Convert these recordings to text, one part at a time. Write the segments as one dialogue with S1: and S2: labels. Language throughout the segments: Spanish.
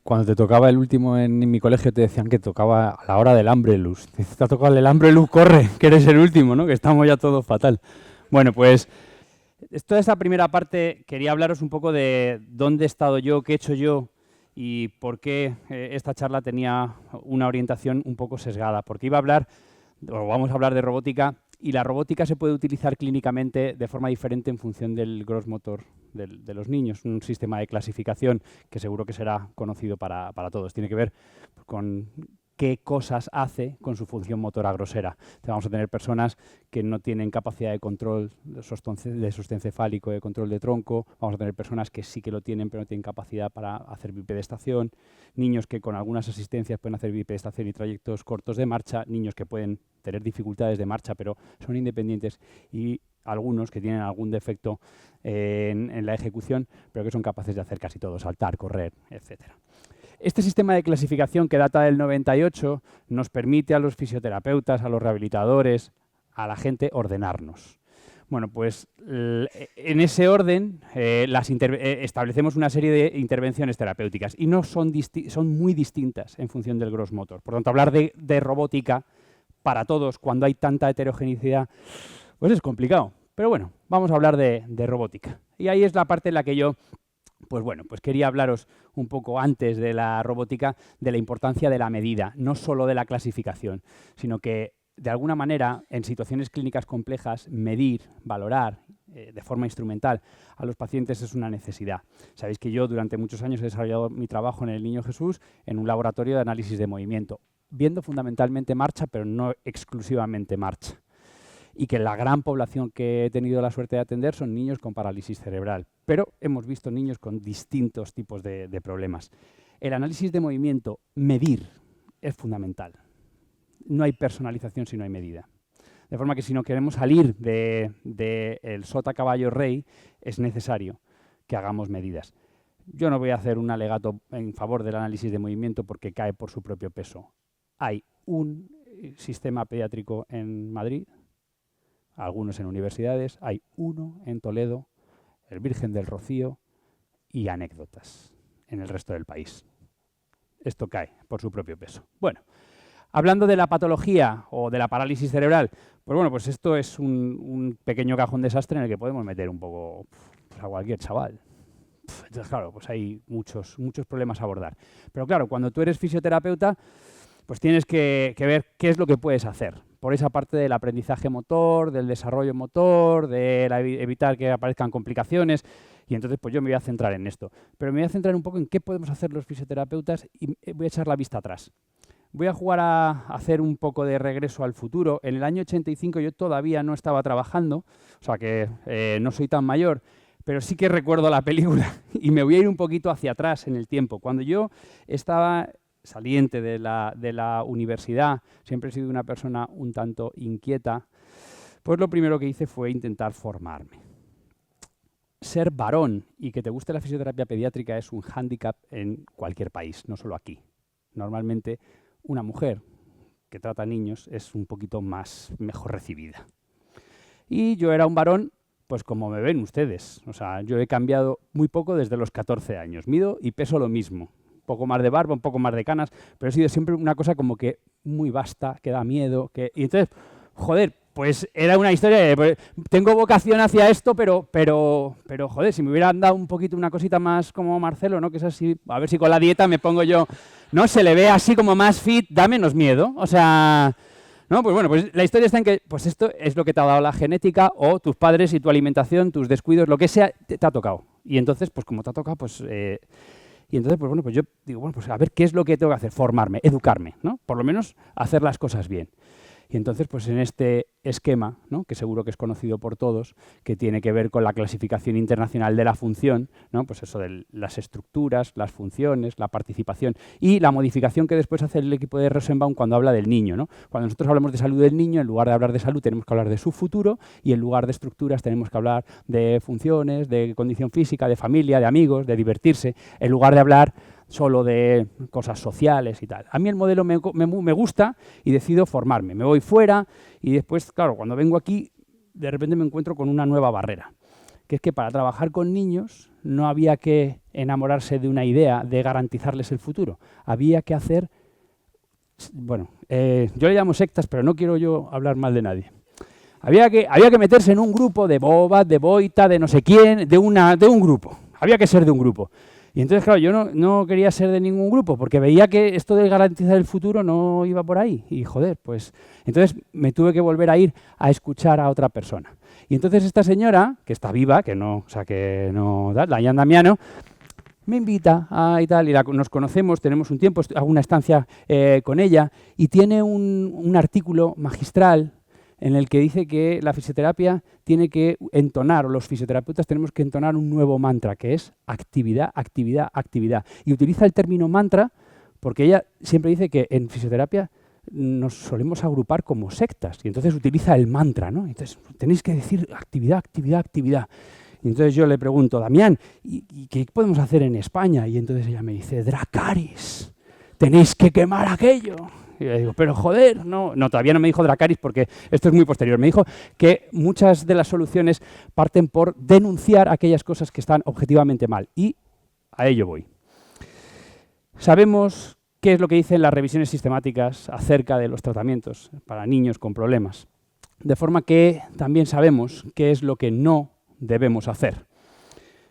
S1: Cuando te tocaba el último en mi colegio te decían que tocaba a la hora del hambre, Luz. Te ha tocado el hambre, Luz, corre, que eres el último, ¿no? Que estamos ya todos fatal. Bueno, pues toda esta primera parte quería hablaros un poco de dónde he estado yo, qué he hecho yo y por qué esta charla tenía una orientación un poco sesgada. Porque iba a hablar, o vamos a hablar de robótica, y la robótica se puede utilizar clínicamente de forma diferente en función del gross motor de los niños. Un sistema de clasificación que seguro que será conocido para todos. Tiene que ver con qué cosas hace con su función motora grosera. Vamos a tener personas que no tienen capacidad de control de sostén cefálico, de control de tronco. Vamos a tener personas que sí que lo tienen, pero no tienen capacidad para hacer bipedestación. Niños que con algunas asistencias pueden hacer bipedestación y trayectos cortos de marcha. Niños que pueden tener dificultades de marcha, pero son independientes. Y algunos que tienen algún defecto en la ejecución, pero que son capaces de hacer casi todo, saltar, correr, etcétera. Este sistema de clasificación que data del 98 nos permite a los fisioterapeutas, a los rehabilitadores, a la gente ordenarnos. Bueno, pues en ese orden establecemos una serie de intervenciones terapéuticas y no son muy distintas en función del gross motor. Por tanto, hablar de robótica para todos cuando hay tanta heterogeneidad, pues es complicado. Pero bueno, vamos a hablar de robótica. Y ahí es la parte en la que yo pues quería hablaros un poco antes de la robótica de la importancia de la medida, no solo de la clasificación, sino que de alguna manera en situaciones clínicas complejas medir, valorar de forma instrumental a los pacientes es una necesidad. Sabéis que yo durante muchos años he desarrollado mi trabajo en el Niño Jesús en un laboratorio de análisis de movimiento, viendo fundamentalmente marcha, pero no exclusivamente marcha. Y que la gran población que he tenido la suerte de atender son niños con parálisis cerebral. Pero hemos visto niños con distintos tipos de problemas. El análisis de movimiento, medir, es fundamental. No hay personalización si no hay medida. De forma que si no queremos salir del sota caballo rey, es necesario que hagamos medidas. Yo no voy a hacer un alegato en favor del análisis de movimiento porque cae por su propio peso. Hay un sistema pediátrico en Madrid, algunos en universidades, hay uno en Toledo, el Virgen del Rocío y anécdotas en el resto del país. Esto cae por su propio peso. Bueno, hablando de la patología o de la parálisis cerebral, pues bueno, pues esto es un pequeño cajón desastre en el que podemos meter un poco a cualquier chaval. Entonces, claro, pues hay muchos problemas a abordar. Pero claro, cuando tú eres fisioterapeuta, pues tienes que ver qué es lo que puedes hacer. Por esa parte del aprendizaje motor, del desarrollo motor, de evitar que aparezcan complicaciones. Y entonces pues yo me voy a centrar en esto. Pero me voy a centrar un poco en qué podemos hacer los fisioterapeutas y voy a echar la vista atrás. Voy a jugar a hacer un poco de regreso al futuro. En el año 85 yo todavía no estaba trabajando, o sea que no soy tan mayor, pero sí que recuerdo la película y me voy a ir un poquito hacia atrás en el tiempo. Cuando yo estaba saliente de la universidad, siempre he sido una persona un tanto inquieta, pues lo primero que hice fue intentar formarme. Ser varón y que te guste la fisioterapia pediátrica es un hándicap en cualquier país, no solo aquí. Normalmente una mujer que trata a niños es un poquito mejor recibida. Y yo era un varón, pues como me ven ustedes. O sea, yo he cambiado muy poco desde los 14 años. Mido y peso lo mismo. Un poco más de barba, un poco más de canas, pero he sido siempre una cosa como que muy vasta, que da miedo. Y entonces, joder, pues era una historia de, pues, tengo vocación hacia esto, pero joder, si me hubieran dado un poquito una cosita más como Marcelo, ¿no? Que es así, a ver si con la dieta me pongo yo, ¿no? Se le ve así como más fit, da menos miedo. O sea, no, pues bueno, pues la historia está en que pues esto es lo que te ha dado la genética o tus padres y tu alimentación, tus descuidos, lo que sea, te ha tocado. Y entonces, pues como te ha tocado, pues... y entonces, pues bueno, pues yo digo, bueno, pues a ver qué es lo que tengo que hacer, formarme, educarme, ¿no? Por lo menos hacer las cosas bien. Y entonces, pues en este esquema, ¿no? Que seguro que es conocido por todos, que tiene que ver con la clasificación internacional de la función, ¿no? Pues eso de las estructuras, las funciones, la participación y la modificación que después hace el equipo de Rosenbaum cuando habla del niño, ¿no? Cuando nosotros hablamos de salud del niño, en lugar de hablar de salud tenemos que hablar de su futuro y en lugar de estructuras tenemos que hablar de funciones, de condición física, de familia, de amigos, de divertirse, en lugar de hablar solo de cosas sociales y tal. A mí el modelo me gusta y decido formarme. Me voy fuera y después, claro, cuando vengo aquí, de repente me encuentro con una nueva barrera, que es que para trabajar con niños no había que enamorarse de una idea de garantizarles el futuro. Había que hacer, bueno, yo le llamo sectas, pero no quiero yo hablar mal de nadie. Había que meterse en un grupo de Bobat, de Boita, de no sé quién, de un grupo. Había que ser de un grupo. Y entonces, claro, yo no quería ser de ningún grupo, porque veía que esto de garantizar el futuro no iba por ahí. Y joder, pues entonces me tuve que volver a ir a escuchar a otra persona. Y entonces esta señora, que está viva, Dayan Damiano, me invita y tal, y nos conocemos, tenemos un tiempo, hago una estancia con ella, y tiene un artículo magistral en el que dice que la fisioterapia tiene que entonar, o los fisioterapeutas tenemos que entonar un nuevo mantra, que es actividad, actividad, actividad. Y utiliza el término mantra porque ella siempre dice que en fisioterapia nos solemos agrupar como sectas, y entonces utiliza el mantra, ¿no? Entonces tenéis que decir actividad, actividad, actividad. Y entonces yo le pregunto, Damián, ¿y qué podemos hacer en España? Y entonces ella me dice, Dracaris, tenéis que quemar aquello. Y le digo, pero joder, no, todavía no me dijo Dracaris porque esto es muy posterior. Me dijo que muchas de las soluciones parten por denunciar aquellas cosas que están objetivamente mal. Y a ello voy. Sabemos qué es lo que dicen las revisiones sistemáticas acerca de los tratamientos para niños con problemas. De forma que también sabemos qué es lo que no debemos hacer.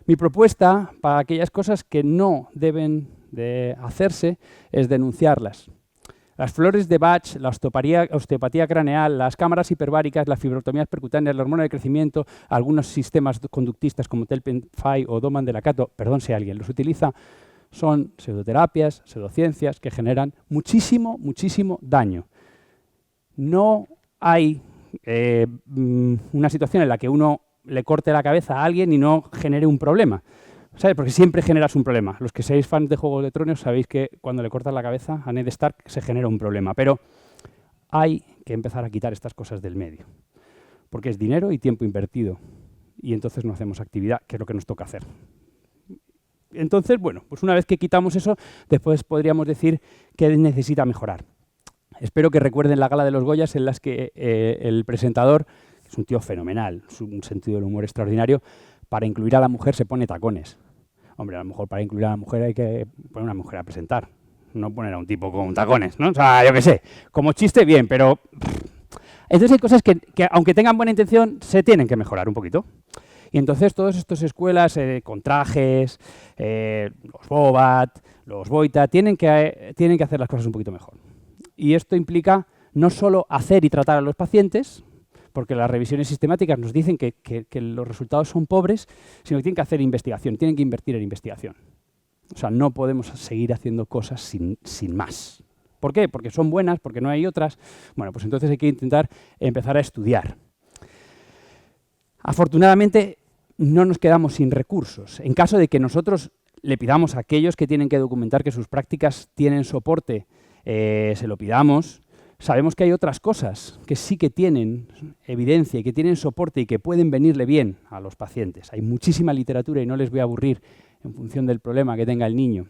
S1: Mi propuesta para aquellas cosas que no deben de hacerse es denunciarlas. Las flores de Bach, la osteopatía craneal, las cámaras hiperbáricas, las fibrotomías percutáneas, la hormona de crecimiento, algunos sistemas conductistas como Telpen-Fay o Doman de Lacato, perdón si alguien los utiliza, son pseudoterapias, pseudociencias que generan muchísimo, muchísimo daño. No hay una situación en la que uno le corte la cabeza a alguien y no genere un problema. ¿Sabes? Porque siempre generas un problema. Los que seáis fans de Juego de Tronos sabéis que cuando le cortas la cabeza a Ned Stark se genera un problema. Pero hay que empezar a quitar estas cosas del medio. Porque es dinero y tiempo invertido. Y entonces no hacemos actividad, que es lo que nos toca hacer. Entonces, bueno, pues una vez que quitamos eso, después podríamos decir que necesita mejorar. Espero que recuerden la gala de los Goyas en las que el presentador, que es un tío fenomenal, un sentido del humor extraordinario, para incluir a la mujer se pone tacones. Hombre, a lo mejor para incluir a la mujer hay que poner a una mujer a presentar, no poner a un tipo con tacones, ¿no? O sea, yo qué sé, como chiste bien, pero... Entonces hay cosas que aunque tengan buena intención, se tienen que mejorar un poquito. Y entonces todas estas escuelas con trajes, los Bobat, los Boita, tienen que hacer las cosas un poquito mejor. Y esto implica no solo hacer y tratar a los pacientes, porque las revisiones sistemáticas nos dicen que los resultados son pobres, sino que tienen que hacer investigación, tienen que invertir en investigación. O sea, no podemos seguir haciendo cosas sin más. ¿Por qué? Porque son buenas, porque no hay otras. Bueno, pues entonces hay que intentar empezar a estudiar. Afortunadamente, no nos quedamos sin recursos. En caso de que nosotros le pidamos a aquellos que tienen que documentar que sus prácticas tienen soporte, se lo pidamos. Sabemos que hay otras cosas que sí que tienen evidencia y que tienen soporte y que pueden venirle bien a los pacientes. Hay muchísima literatura y no les voy a aburrir en función del problema que tenga el niño.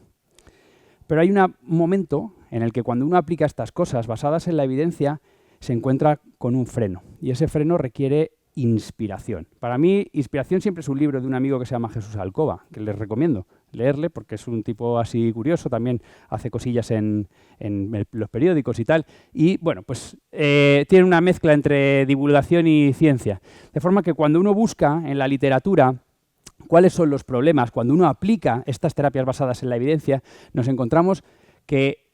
S1: Pero hay un momento en el que cuando uno aplica estas cosas basadas en la evidencia se encuentra con un freno. Y ese freno requiere inspiración. Para mí, inspiración siempre es un libro de un amigo que se llama Jesús Alcoba, que les recomiendo leerle porque es un tipo así curioso, también hace cosillas en los periódicos y tal. Y bueno, pues tiene una mezcla entre divulgación y ciencia. De forma que cuando uno busca en la literatura cuáles son los problemas, cuando uno aplica estas terapias basadas en la evidencia, nos encontramos que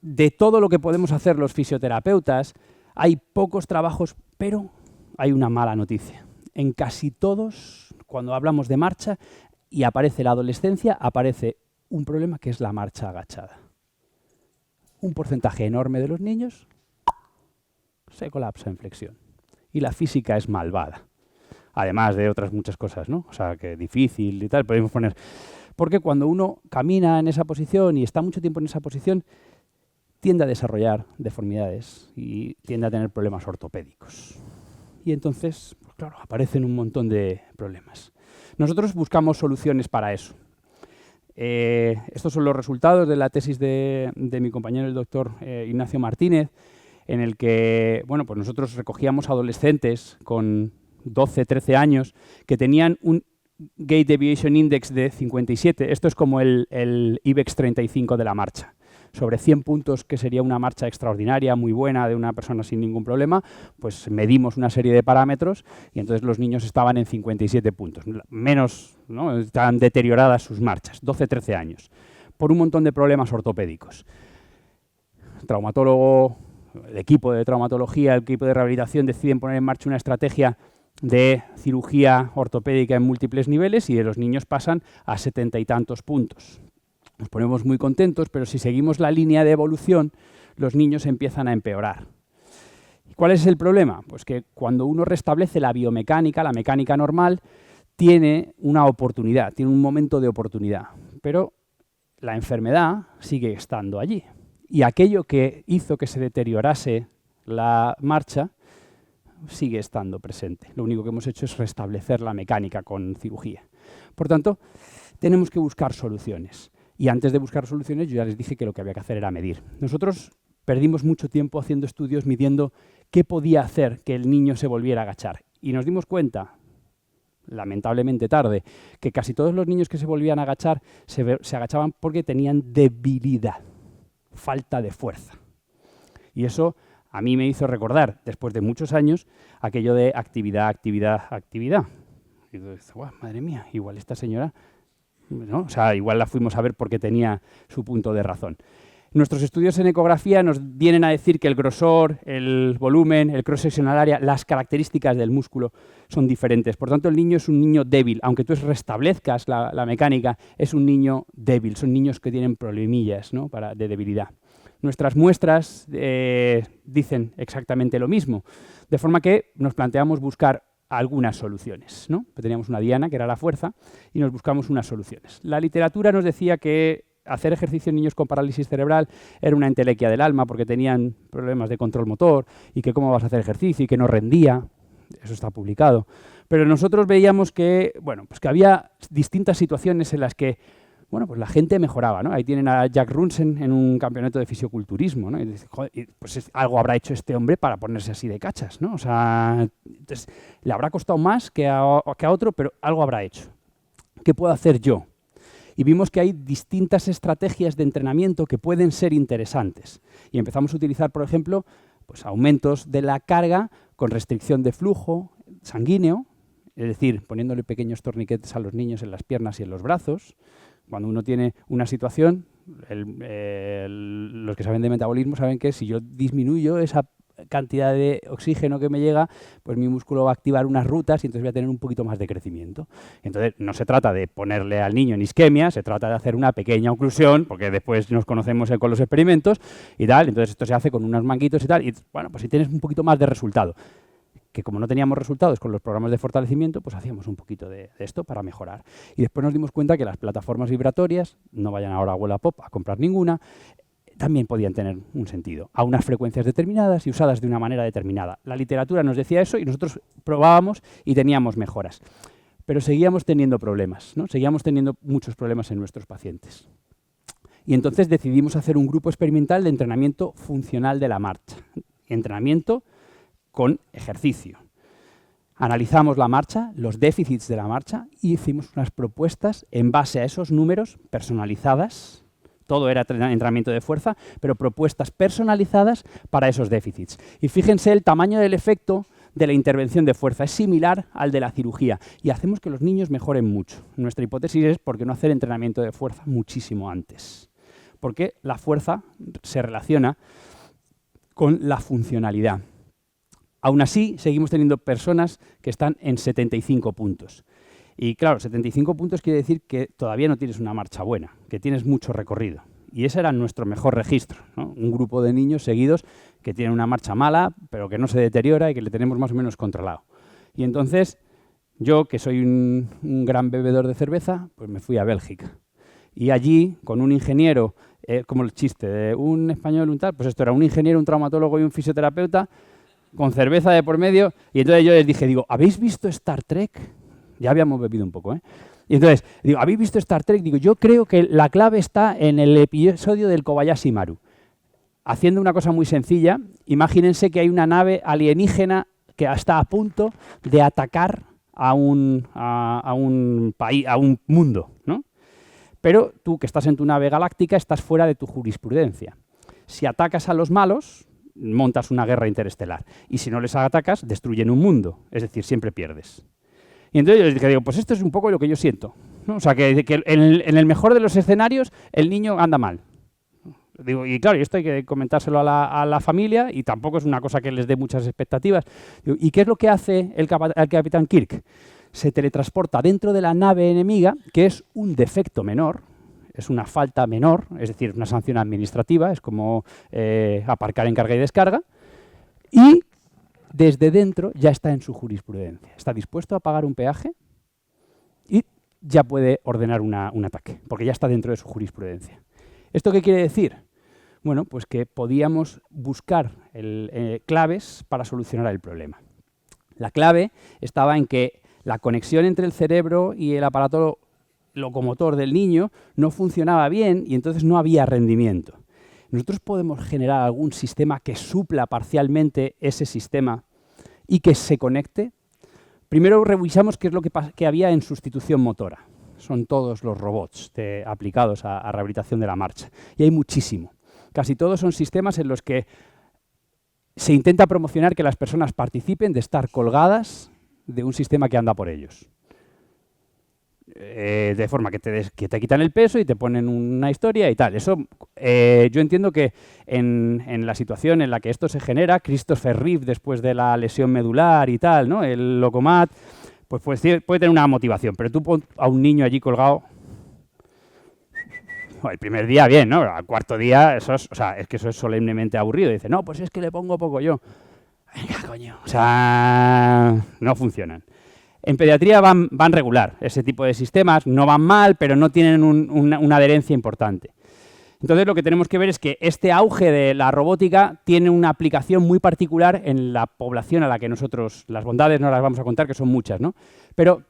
S1: de todo lo que podemos hacer los fisioterapeutas, hay pocos trabajos, pero hay una mala noticia. En casi todos, cuando hablamos de marcha y aparece la adolescencia, aparece un problema que es la marcha agachada. Un porcentaje enorme de los niños se colapsa en flexión. Y la física es malvada. Además de otras muchas cosas, ¿no? O sea, que difícil y tal, podemos poner... Porque cuando uno camina en esa posición y está mucho tiempo en esa posición, tiende a desarrollar deformidades y tiende a tener problemas ortopédicos. Y entonces, pues claro, aparecen un montón de problemas. Nosotros buscamos soluciones para eso. Estos son los resultados de la tesis de mi compañero, el doctor Ignacio Martínez, en el que, bueno, pues nosotros recogíamos adolescentes con 12, 13 años, que tenían un Gait Deviation Index de 57. Esto es como el IBEX 35 de la marcha. Sobre 100 puntos, que sería una marcha extraordinaria, muy buena, de una persona sin ningún problema, pues medimos una serie de parámetros y entonces los niños estaban en 57 puntos. Menos, ¿no? Estaban deterioradas sus marchas, 12, 13 años, por un montón de problemas ortopédicos. Traumatólogo, el equipo de traumatología, el equipo de rehabilitación deciden poner en marcha una estrategia de cirugía ortopédica en múltiples niveles y de los niños pasan a 70 y tantos puntos. Nos ponemos muy contentos, pero si seguimos la línea de evolución, los niños empiezan a empeorar. ¿Cuál es el problema? Pues que cuando uno restablece la biomecánica, la mecánica normal, tiene una oportunidad, tiene un momento de oportunidad, pero la enfermedad sigue estando allí. Y aquello que hizo que se deteriorase la marcha sigue estando presente. Lo único que hemos hecho es restablecer la mecánica con cirugía. Por tanto, tenemos que buscar soluciones. Y antes de buscar soluciones, yo ya les dije que lo que había que hacer era medir. Nosotros perdimos mucho tiempo haciendo estudios midiendo qué podía hacer que el niño se volviera a agachar. Y nos dimos cuenta, lamentablemente tarde, que casi todos los niños que se volvían a agachar se agachaban porque tenían debilidad, falta de fuerza. Y eso a mí me hizo recordar, después de muchos años, aquello de actividad, actividad, actividad. Y dices, madre mía, igual esta señora, ¿no? O sea, igual la fuimos a ver porque tenía su punto de razón. Nuestros estudios en ecografía nos vienen a decir que el grosor, el volumen, el cross-sectional area, las características del músculo son diferentes. Por tanto, el niño es un niño débil. Aunque tú restablezcas la mecánica, es un niño débil. Son niños que tienen problemillas, ¿no? de debilidad. Nuestras muestras dicen exactamente lo mismo. De forma que nos planteamos buscar algunas soluciones, ¿no? Teníamos una diana, que era la fuerza, y nos buscamos unas soluciones. La literatura nos decía que hacer ejercicio en niños con parálisis cerebral era una entelequia del alma porque tenían problemas de control motor y que cómo vas a hacer ejercicio y que no rendía. Eso está publicado. Pero nosotros veíamos que, bueno, pues que había distintas situaciones en las que, bueno, pues la gente mejoraba, ¿no? Ahí tienen a Jack Runsen en un campeonato de fisioculturismo, ¿no? Y dice, joder, pues algo habrá hecho este hombre para ponerse así de cachas, ¿no? O sea, entonces, le habrá costado más que a otro, pero algo habrá hecho. ¿Qué puedo hacer yo? Y vimos que hay distintas estrategias de entrenamiento que pueden ser interesantes. Y empezamos a utilizar, por ejemplo, pues aumentos de la carga con restricción de flujo sanguíneo, es decir, poniéndole pequeños torniquetes a los niños en las piernas y en los brazos. Cuando uno tiene una situación, los que saben de metabolismo saben que si yo disminuyo esa cantidad de oxígeno que me llega, pues mi músculo va a activar unas rutas y entonces voy a tener un poquito más de crecimiento. Entonces no se trata de ponerle al niño en isquemia, se trata de hacer una pequeña oclusión, porque después nos conocemos con los experimentos y tal, entonces esto se hace con unos manguitos y tal, y bueno, pues si tienes un poquito más de resultado. Que como no teníamos resultados con los programas de fortalecimiento, pues hacíamos un poquito de esto para mejorar. Y después nos dimos cuenta que las plataformas vibratorias, no vayan ahora a Wallapop a comprar ninguna, también podían tener un sentido, a unas frecuencias determinadas y usadas de una manera determinada. La literatura nos decía eso y nosotros probábamos y teníamos mejoras. Pero seguíamos teniendo problemas, ¿no? Seguíamos teniendo muchos problemas en nuestros pacientes. Y entonces decidimos hacer un grupo experimental de entrenamiento funcional de la marcha. Entrenamiento con ejercicio. Analizamos la marcha, los déficits de la marcha y hicimos unas propuestas en base a esos números personalizadas. Todo era entrenamiento de fuerza, pero propuestas personalizadas para esos déficits. Y fíjense el tamaño del efecto de la intervención de fuerza. Es similar al de la cirugía y hacemos que los niños mejoren mucho. Nuestra hipótesis es por qué no hacer entrenamiento de fuerza muchísimo antes. Porque la fuerza se relaciona con la funcionalidad. Aún así, seguimos teniendo personas que están en 75 puntos. Y claro, 75 puntos quiere decir que todavía no tienes una marcha buena, que tienes mucho recorrido. Y ese era nuestro mejor registro, ¿no? Un grupo de niños seguidos que tienen una marcha mala, pero que no se deteriora y que le tenemos más o menos controlado. Y entonces, yo, que soy un gran bebedor de cerveza, pues me fui a Bélgica. Y allí, con un ingeniero, como el chiste de un español, un tal, pues esto era un ingeniero, un traumatólogo y un fisioterapeuta, con cerveza de por medio, y entonces yo les dije, digo, ¿habéis visto Star Trek? Ya habíamos bebido un poco, ¿eh? Y entonces, digo, ¿habéis visto Star Trek? Digo, yo creo que la clave está en el episodio del Kobayashi Maru. Haciendo una cosa muy sencilla, imagínense que hay una nave alienígena que está a punto de atacar a un país, a un mundo, ¿no? Pero tú, que estás en tu nave galáctica, estás fuera de tu jurisprudencia. Si atacas a los malos, montas una guerra interestelar. Y si no les atacas, destruyen un mundo. Es decir, siempre pierdes. Y entonces yo dije, pues esto es un poco lo que yo siento, ¿no? O sea, que en el mejor de los escenarios, el niño anda mal. Digo, y claro, esto hay que comentárselo a la familia, y tampoco es una cosa que les dé muchas expectativas. Digo, ¿y qué es lo que hace el capitán Kirk? Se teletransporta dentro de la nave enemiga, que es un defecto menor, es una falta menor, es decir, una sanción administrativa, es como aparcar en carga y descarga, y desde dentro ya está en su jurisprudencia. Está dispuesto a pagar un peaje y ya puede ordenar un ataque, porque ya está dentro de su jurisprudencia. ¿Esto qué quiere decir? Bueno, pues que podíamos buscar claves para solucionar el problema. La clave estaba en que la conexión entre el cerebro y el aparato locomotor del niño no funcionaba bien y entonces no había rendimiento. Nosotros podemos generar algún sistema que supla parcialmente ese sistema y que se conecte. Primero revisamos qué es lo que había en sustitución motora. Son todos los robots aplicados a rehabilitación de la marcha. Y hay muchísimo. Casi todos son sistemas en los que se intenta promocionar que las personas participen de estar colgadas de un sistema que anda por ellos. De forma que te quitan el peso y te ponen una historia y tal. Eso, yo entiendo que en la situación en la que esto se genera, Christopher Reeve, después de la lesión medular y tal, ¿no? El Locomat, pues puede tener una motivación, pero tú pon a un niño allí colgado, el primer día bien, ¿no? Al cuarto día, es que eso es solemnemente aburrido. Dice, no, pues es que le pongo poco yo. Venga, coño. O sea, no funcionan. En pediatría van regular ese tipo de sistemas, no van mal, pero no tienen una adherencia importante. Entonces lo que tenemos que ver es que este auge de la robótica tiene una aplicación muy particular en la población a la que nosotros, las bondades no las vamos a contar, que son muchas, ¿no? Pero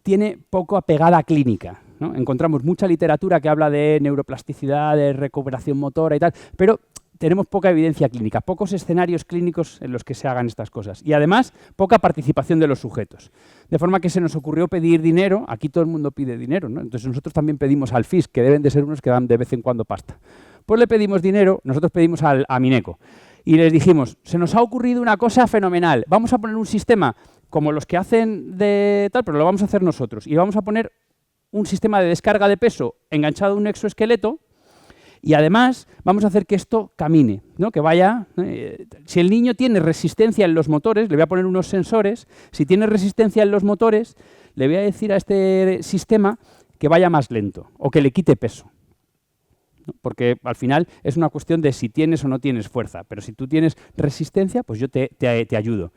S1: tiene poco pegada clínica, ¿no? Encontramos mucha literatura que habla de neuroplasticidad, de recuperación motora y tal, pero tenemos poca evidencia clínica, pocos escenarios clínicos en los que se hagan estas cosas. Y además, poca participación de los sujetos. De forma que se nos ocurrió pedir dinero. Aquí todo el mundo pide dinero, ¿no? Entonces nosotros también pedimos al FIS, que deben de ser unos que dan de vez en cuando pasta. Pues le pedimos dinero, nosotros pedimos a Mineco. Y les dijimos, se nos ha ocurrido una cosa fenomenal. Vamos a poner un sistema como los que hacen de tal, pero lo vamos a hacer nosotros. Y vamos a poner un sistema de descarga de peso enganchado a un exoesqueleto. Y además vamos a hacer que esto camine, ¿no? Que vaya. Si el niño tiene resistencia en los motores, le voy a poner unos sensores. Si tiene resistencia en los motores, le voy a decir a este sistema que vaya más lento o que le quite peso, ¿no? Porque al final es una cuestión de si tienes o no tienes fuerza. Pero si tú tienes resistencia, pues yo te ayudo.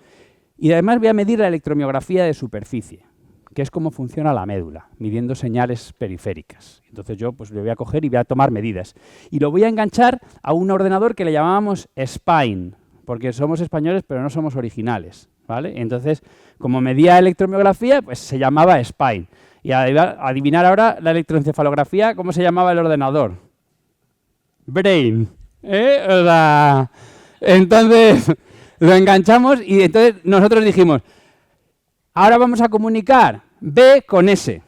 S1: Y además voy a medir la electromiografía de superficie, que es cómo funciona la médula, midiendo señales periféricas. Entonces yo pues le voy a coger y voy a tomar medidas. Y lo voy a enganchar a un ordenador que le llamábamos Spine, porque somos españoles pero no somos originales, ¿vale? Entonces, como medía electromiografía, pues se llamaba Spine. Y adivinar ahora la electroencefalografía, ¿cómo se llamaba el ordenador? Brain. O sea, entonces lo enganchamos y entonces nosotros dijimos, ahora vamos a comunicar B con S,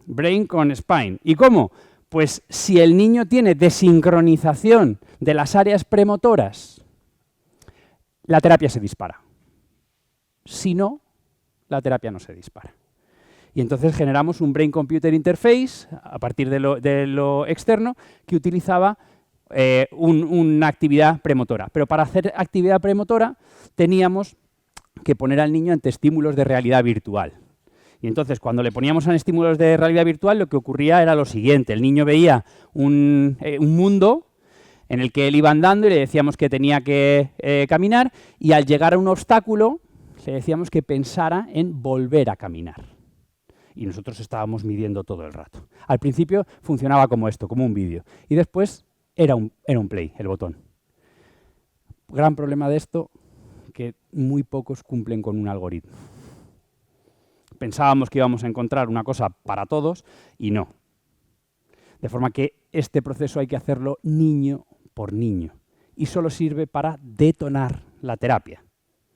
S1: brain con spine. ¿Y cómo? Pues si el niño tiene desincronización de las áreas premotoras, la terapia se dispara. Si no, la terapia no se dispara. Y entonces generamos un brain-computer interface a partir de lo externo que utilizaba una actividad premotora. Pero para hacer actividad premotora teníamos que poner al niño ante estímulos de realidad virtual. Y entonces, cuando le poníamos en estímulos de realidad virtual, lo que ocurría era lo siguiente. El niño veía un mundo en el que él iba andando y le decíamos que tenía que caminar, y al llegar a un obstáculo le decíamos que pensara en volver a caminar. Y nosotros estábamos midiendo todo el rato. Al principio funcionaba como esto, como un vídeo. Y después era un play, el botón. Gran problema de esto, que muy pocos cumplen con un algoritmo. Pensábamos que íbamos a encontrar una cosa para todos y no. De forma que este proceso hay que hacerlo niño por niño y solo sirve para detonar la terapia.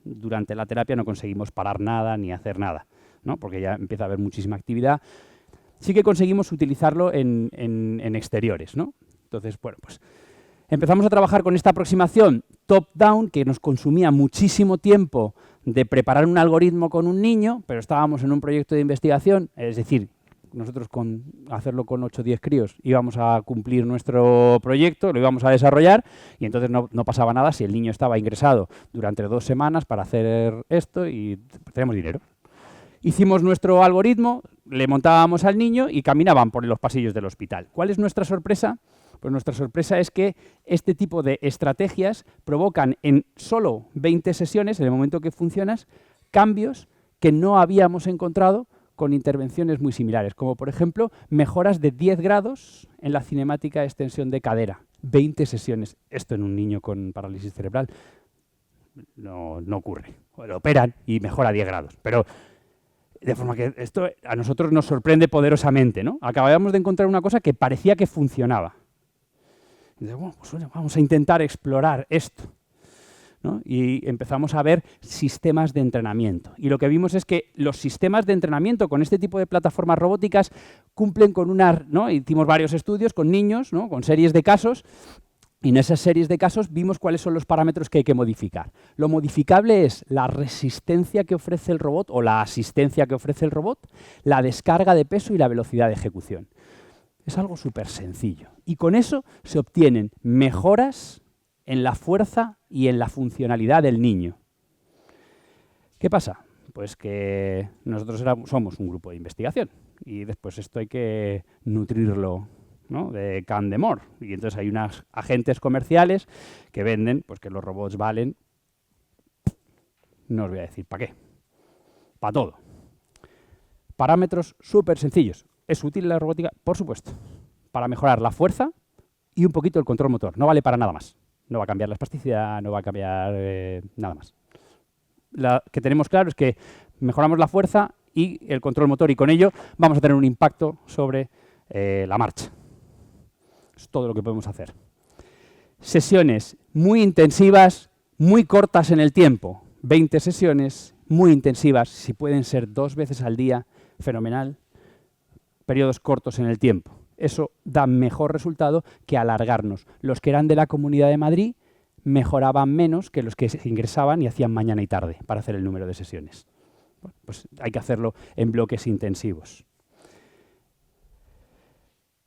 S1: durante la terapia no conseguimos parar nada ni hacer nada, ¿no? Porque ya empieza a haber muchísima actividad. Sí que conseguimos utilizarlo en exteriores, ¿no? Entonces, bueno, pues empezamos a trabajar con esta aproximación top-down, que nos consumía muchísimo tiempo de preparar un algoritmo con un niño, pero estábamos en un proyecto de investigación, es decir, nosotros con hacerlo con 8 o 10 críos íbamos a cumplir nuestro proyecto, lo íbamos a desarrollar y entonces no pasaba nada si el niño estaba ingresado durante 2 semanas para hacer esto y tenemos dinero. Hicimos nuestro algoritmo, le montábamos al niño y caminaban por los pasillos del hospital. ¿Cuál es nuestra sorpresa? Pues nuestra sorpresa es que este tipo de estrategias provocan en solo 20 sesiones, en el momento que funcionas, cambios que no habíamos encontrado con intervenciones muy similares, como por ejemplo mejoras de 10 grados en la cinemática de extensión de cadera. 20 sesiones. Esto en un niño con parálisis cerebral no ocurre. Lo operan y mejora 10 grados. Pero de forma que esto a nosotros nos sorprende poderosamente, ¿no? Acabábamos de encontrar una cosa que parecía que funcionaba. Y bueno, pues vamos a intentar explorar esto, ¿no? Y empezamos a ver sistemas de entrenamiento. Y lo que vimos es que los sistemas de entrenamiento con este tipo de plataformas robóticas cumplen con ¿no? Hicimos varios estudios con niños, ¿no? Con series de casos, y en esas series de casos vimos cuáles son los parámetros que hay que modificar. Lo modificable es la resistencia que ofrece el robot o la asistencia que ofrece el robot, la descarga de peso y la velocidad de ejecución. Es algo súper sencillo. Y con eso se obtienen mejoras en la fuerza y en la funcionalidad del niño. ¿Qué pasa? Pues que nosotros somos un grupo de investigación y después esto hay que nutrirlo, ¿no? De can de mor. Y entonces hay unos agentes comerciales que venden pues que los robots valen, no os voy a decir para qué, para todo. Parámetros súper sencillos. ¿Es útil la robótica? Por supuesto. Para mejorar la fuerza y un poquito el control motor. No vale para nada más. No va a cambiar la espasticidad, no va a cambiar nada más. Lo que tenemos claro es que mejoramos la fuerza y el control motor y con ello vamos a tener un impacto sobre la marcha. Es todo lo que podemos hacer. Sesiones muy intensivas, muy cortas en el tiempo. 20 sesiones muy intensivas, si pueden ser 2 veces al día, fenomenal. Periodos cortos en el tiempo. Eso da mejor resultado que alargarnos. Los que eran de la Comunidad de Madrid mejoraban menos que los que se ingresaban y hacían mañana y tarde para hacer el número de sesiones. Bueno, pues hay que hacerlo en bloques intensivos.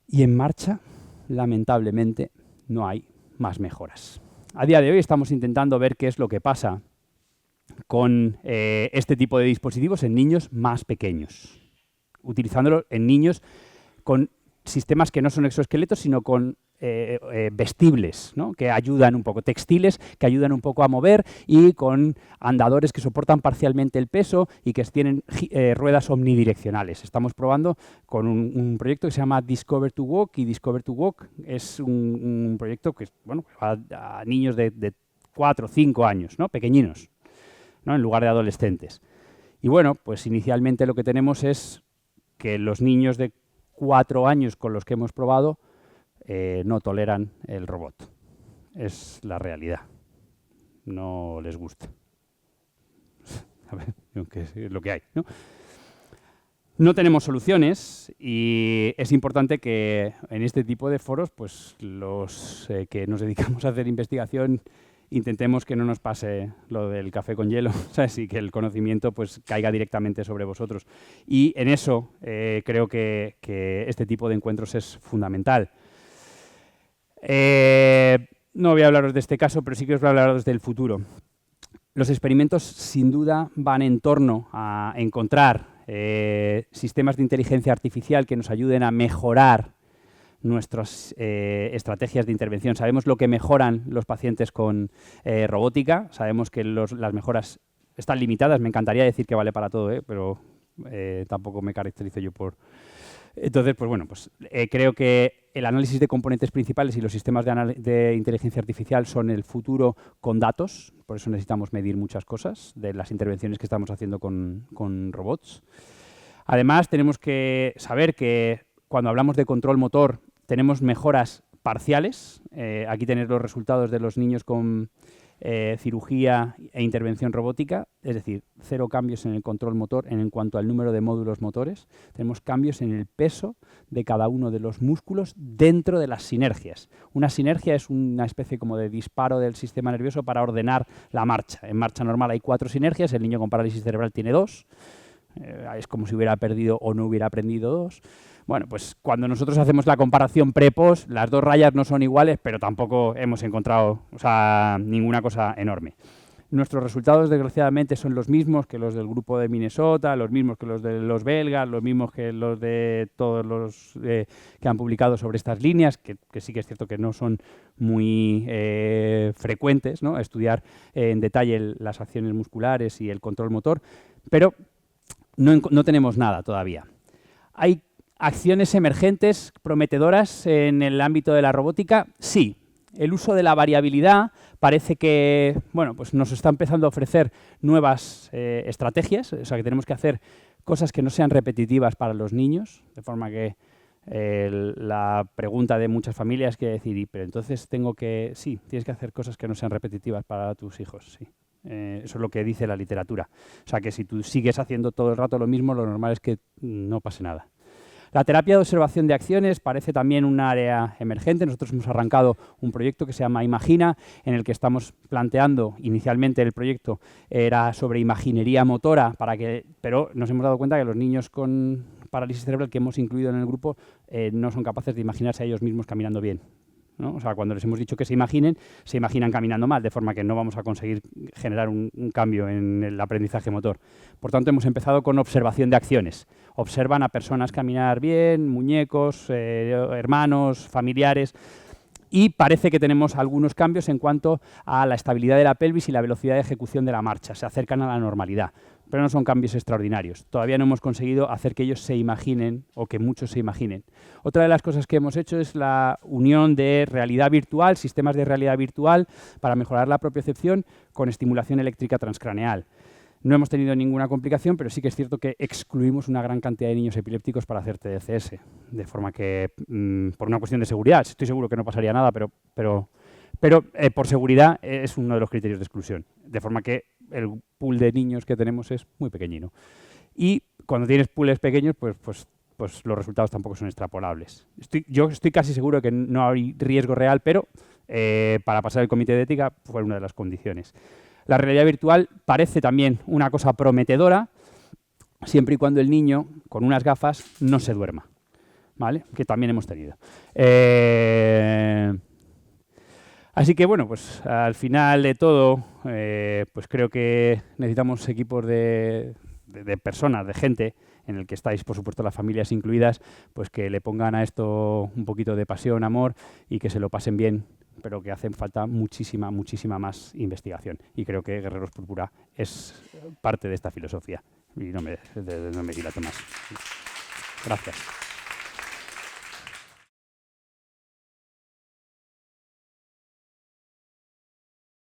S1: Y en marcha, lamentablemente, no hay más mejoras. A día de hoy estamos intentando ver qué es lo que pasa con este tipo de dispositivos en niños más pequeños, utilizándolo en niños con sistemas que no son exoesqueletos, sino con vestibles, ¿no? Que ayudan un poco, textiles que ayudan un poco a mover y con andadores que soportan parcialmente el peso y que tienen ruedas omnidireccionales. Estamos probando con un proyecto que se llama Discover to Walk, y Discover to Walk es un proyecto que bueno, va a niños de 4 o 5 años, ¿no? Pequeñinos, ¿no? En lugar de adolescentes. Y bueno, pues inicialmente lo que tenemos es que los niños de 4 años con los que hemos probado no toleran el robot. Es la realidad. No les gusta. A ver, es lo que hay, ¿no? No tenemos soluciones y es importante que en este tipo de foros, pues los que nos dedicamos a hacer investigación intentemos que no nos pase lo del café con hielo, ¿sabes? Y que el conocimiento pues caiga directamente sobre vosotros. Y en eso creo que este tipo de encuentros es fundamental. No voy a hablaros de este caso, pero sí que os voy a hablaros del futuro. Los experimentos sin duda van en torno a encontrar sistemas de inteligencia artificial que nos ayuden a mejorar nuestras estrategias de intervención. Sabemos lo que mejoran los pacientes con robótica, sabemos que las mejoras están limitadas, me encantaría decir que vale para todo, pero tampoco me caracterizo yo por... Entonces, pues bueno, pues creo que el análisis de componentes principales y los sistemas de inteligencia artificial son el futuro con datos, por eso necesitamos medir muchas cosas de las intervenciones que estamos haciendo con robots. Además, tenemos que saber que cuando hablamos de control motor tenemos mejoras parciales. Aquí tenéis los resultados de los niños con cirugía e intervención robótica, es decir, 0 cambios en el control motor en cuanto al número de módulos motores. Tenemos cambios en el peso de cada uno de los músculos dentro de las sinergias. Una sinergia es una especie como de disparo del sistema nervioso para ordenar la marcha. En marcha normal hay 4 sinergias, el niño con parálisis cerebral tiene 2. Es como si hubiera perdido o no hubiera aprendido 2. Bueno, pues cuando nosotros hacemos la comparación pre-post, las 2 rayas no son iguales, pero tampoco hemos encontrado, ninguna cosa enorme. Nuestros resultados, desgraciadamente, son los mismos que los del grupo de Minnesota, los mismos que los de los belgas, los mismos que los de todos los que han publicado sobre estas líneas, que sí que es cierto que no son muy frecuentes, ¿no? Estudiar en detalle las acciones musculares y el control motor, pero no tenemos nada todavía. Hay acciones emergentes prometedoras en el ámbito de la robótica, sí. El uso de la variabilidad parece que pues nos está empezando a ofrecer nuevas estrategias, o sea que tenemos que hacer cosas que no sean repetitivas para los niños, de forma que la pregunta de muchas familias quiere decir, pero entonces sí, tienes que hacer cosas que no sean repetitivas para tus hijos, sí. Eso es lo que dice la literatura. O sea que si tú sigues haciendo todo el rato lo mismo, lo normal es que no pase nada. La terapia de observación de acciones parece también un área emergente. Nosotros hemos arrancado un proyecto que se llama Imagina, en el que estamos planteando, inicialmente el proyecto era sobre imaginería motora, pero nos hemos dado cuenta que los niños con parálisis cerebral que hemos incluido en el grupo no son capaces de imaginarse a ellos mismos caminando bien, ¿no? O sea, cuando les hemos dicho que se imaginan caminando mal, de forma que no vamos a conseguir generar un cambio en el aprendizaje motor. Por tanto, hemos empezado con observación de acciones. Observan a personas caminar bien, muñecos, hermanos, familiares, y parece que tenemos algunos cambios en cuanto a la estabilidad de la pelvis y la velocidad de ejecución de la marcha. Se acercan a la normalidad, pero no son cambios extraordinarios. Todavía no hemos conseguido hacer que ellos se imaginen o que muchos se imaginen. Otra de las cosas que hemos hecho es la unión de realidad virtual, sistemas de realidad virtual, para mejorar la propiocepción con estimulación eléctrica transcraneal. No hemos tenido ninguna complicación, pero sí que es cierto que excluimos una gran cantidad de niños epilépticos para hacer TDCS, de forma que, por una cuestión de seguridad, estoy seguro que no pasaría nada, pero por seguridad es uno de los criterios de exclusión, de forma que el pool de niños que tenemos es muy pequeñino. Y cuando tienes pools pequeños, pues los resultados tampoco son extrapolables. Yo estoy casi seguro de que no hay riesgo real, pero para pasar el comité de ética fue una de las condiciones. La realidad virtual parece también una cosa prometedora, siempre y cuando el niño, con unas gafas, no se duerma, ¿vale? Que también hemos tenido. Así que, bueno, pues al final de todo, pues creo que necesitamos equipos de personas, de gente, en el que estáis, por supuesto, las familias incluidas, pues que le pongan a esto un poquito de pasión, amor y que se lo pasen bien, pero que hacen falta muchísima más investigación. Y creo que Guerreros Púrpura es parte de esta filosofía. Y no me dilato más. Gracias.